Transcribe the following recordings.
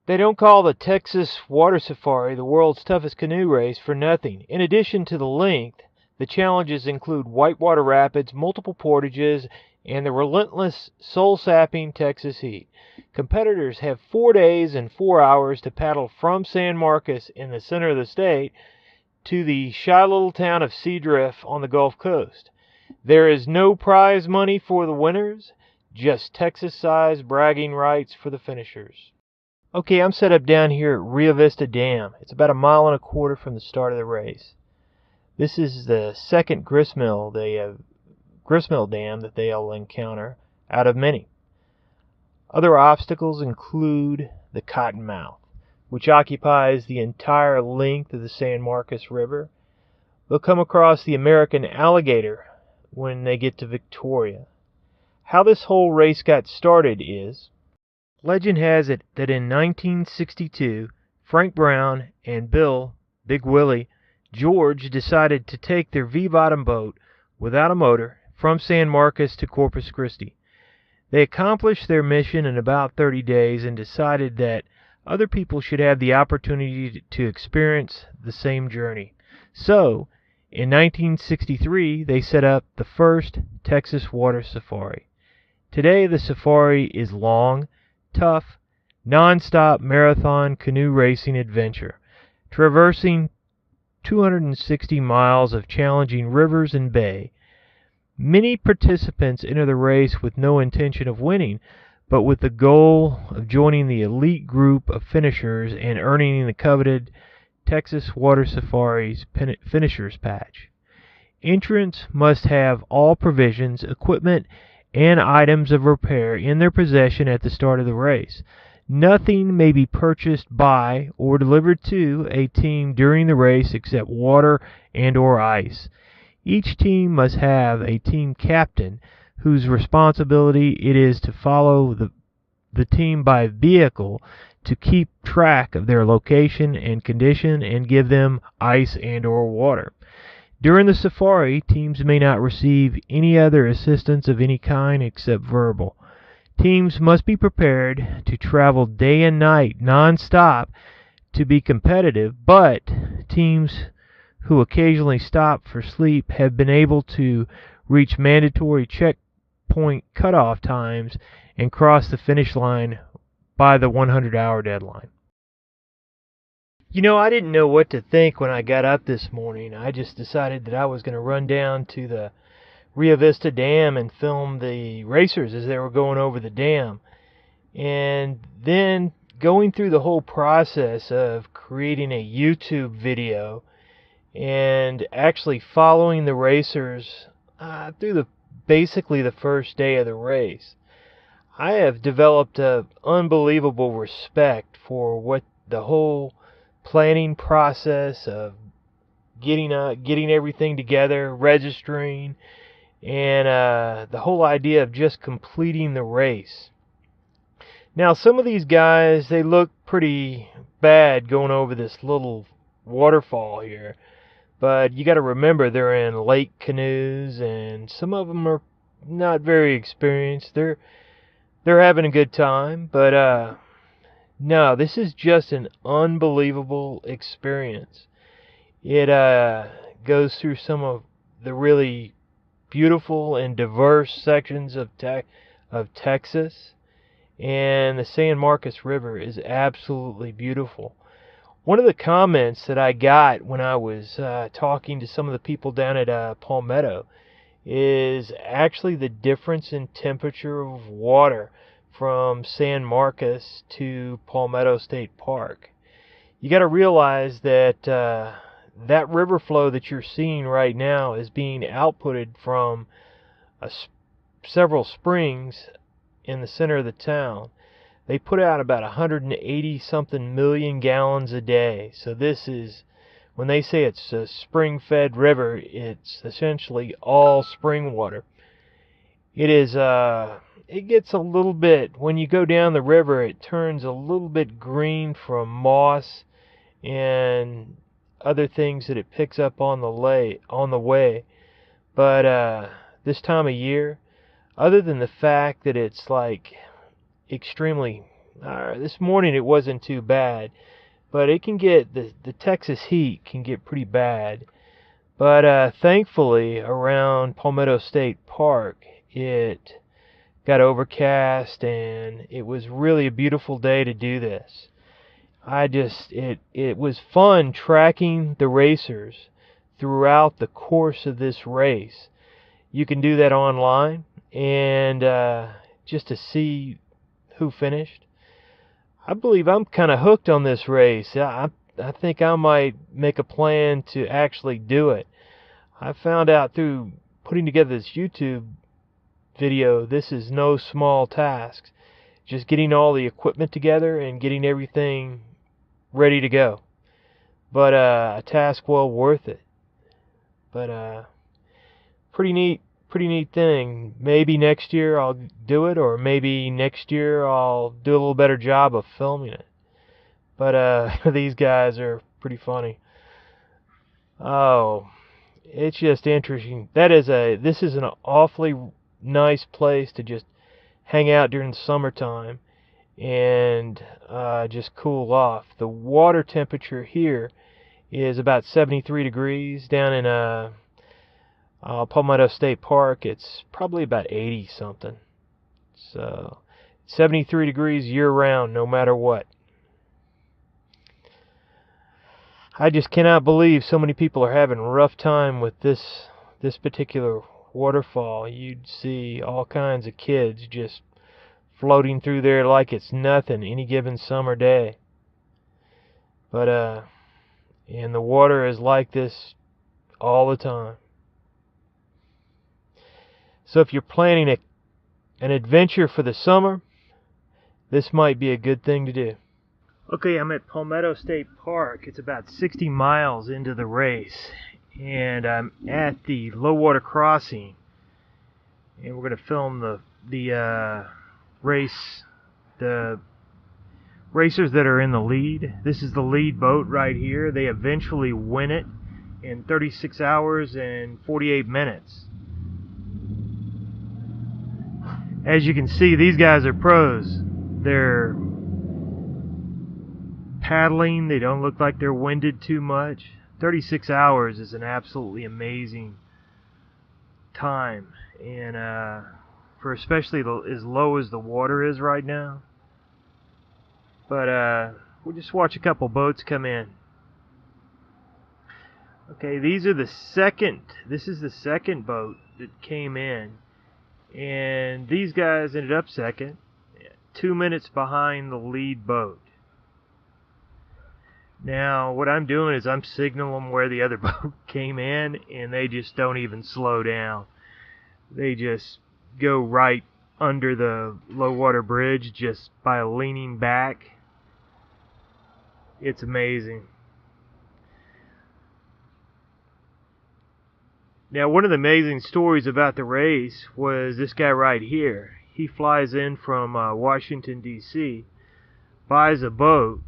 They don't call the Texas Water Safari the world's toughest canoe race for nothing. In addition to the length, the challenges include whitewater rapids, multiple portages, and the relentless, soul-sapping Texas heat. Competitors have 4 days and 4 hours to paddle from San Marcos in the center of the state to the shy little town of Seadrift on the Gulf Coast. There is no prize money for the winners, just Texas-sized bragging rights for the finishers. Okay, I'm set up down here at Rio Vista Dam. It's about 1.25 miles from the start of the race. This is the second gristmill dam that they'll encounter out of many. Other obstacles include the Cottonmouth, which occupies the entire length of the San Marcos River. They'll come across the American alligator when they get to Victoria. How this whole race got started is, legend has it that in 1962, Frank Brown and Bill, Big Willie, George decided to take their V-bottom boat without a motor from San Marcos to Corpus Christi. They accomplished their mission in about 30 days and decided that other people should have the opportunity to experience the same journey. So, in 1963, they set up the first Texas Water Safari. Today, the safari is long, tough, non-stop marathon canoe racing adventure, traversing 260 miles of challenging rivers and bay. Many participants enter the race with no intention of winning, but with the goal of joining the elite group of finishers and earning the coveted Texas Water Safari's Finishers Patch. Entrants must have all provisions, equipment, and items of repair in their possession at the start of the race. Nothing may be purchased by or delivered to a team during the race except water and/or ice. Each team must have a team captain whose responsibility it is to follow the team by vehicle to keep track of their location and condition and give them ice and/or water. During the safari, teams may not receive any other assistance of any kind except verbal. Teams must be prepared to travel day and night non-stop to be competitive, but teams who occasionally stop for sleep have been able to reach mandatory checkpoint cutoff times and cross the finish line by the 100-hour deadline. You know, I didn't know what to think when I got up this morning. I just decided that I was going to run down to the Rio Vista Dam and film the racers as they were going over the dam. And then going through the whole process of creating a YouTube video and actually following the racers through basically the first day of the race. I have developed an unbelievable respect for what the whole planning process of getting everything together, registering, and the whole idea of just completing the race. Now, some of these guys, they look pretty bad going over this little waterfall here, but you got to remember they're in lake canoes, and some of them are not very experienced. They're having a good time, but no, this is just an unbelievable experience. It goes through some of the really beautiful and diverse sections of Texas, and the San Marcos River is absolutely beautiful. One of the comments that I got when I was talking to some of the people down at Palmetto is actually the difference in temperature of water from San Marcos to Palmetto State Park. You got to realize that that river flow that you're seeing right now is being outputted from several springs in the center of the town. They put out about 180 something million gallons a day. So this is, when they say it's a spring-fed river, it's essentially all spring water. It is it gets a little bit, when you go down the river, it turns a little bit green from moss and other things that it picks up on the way. But this time of year, other than the fact that it's like extremely This morning it wasn't too bad, but it can get, the Texas heat can get pretty bad. But thankfully, around Palmetto State Park, it got overcast, and it was really a beautiful day to do this. It was fun tracking the racers throughout the course of this race. You can do that online, and just to see who finished. I believe I'm kind of hooked on this race. I think I might make a plan to actually do it. I found out through putting together this YouTube video, this is no small task. Just getting all the equipment together and getting everything ready to go. But a task well worth it. But pretty neat thing. Maybe next year I'll do it, or maybe next year I'll do a little better job of filming it. But these guys are pretty funny. Oh, it's just interesting. This is an awfully nice place to just hang out during the summertime and just cool off. The water temperature here is about 73 degrees. Down in Palmetto State Park, it's probably about 80 something. So 73 degrees year round, no matter what. I just cannot believe so many people are having a rough time with this particular waterfall. You'd see all kinds of kids just floating through there like it's nothing any given summer day. But and the water is like this all the time. So if you're planning an adventure for the summer, this might be a good thing to do. Okay, I'm at Palmetto State Park. It's about 60 miles into the race, and I'm at the low water crossing, and we're going to film the race, the racers that are in the lead. This is the lead boat right here. They eventually win it in 36 hours and 48 minutes. As you can see, these guys are pros. They're paddling. They don't look like they're winded too much. 36 hours is an absolutely amazing time, and for especially as low as the water is right now. But we'll just watch a couple boats come in. Okay, this is the second boat that came in, and these guys ended up second, 2 minutes behind the lead boat. Now what I'm doing is I'm signaling them where the other boat came in, and they just don't even slow down. They just go right under the low water bridge just by leaning back. It's amazing. Now, one of the amazing stories about the race was this guy right here. He flies in from Washington, D.C., buys a boat,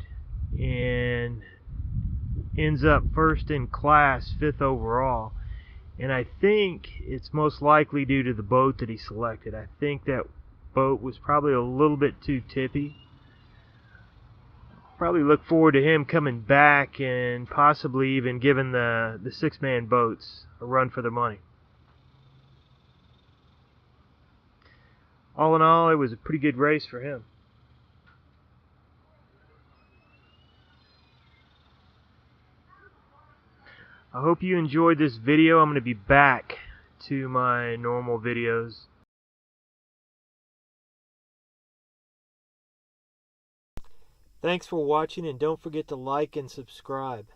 and ends up first in class, 5th overall. And I think it's most likely due to the boat that he selected. I think that boat was probably a little bit too tippy. Probably look forward to him coming back and possibly even giving the 6-man boats a run for their money. All in all, it was a pretty good race for him. I hope you enjoyed this video. I'm going to be back to my normal videos. Thanks for watching, and don't forget to like and subscribe.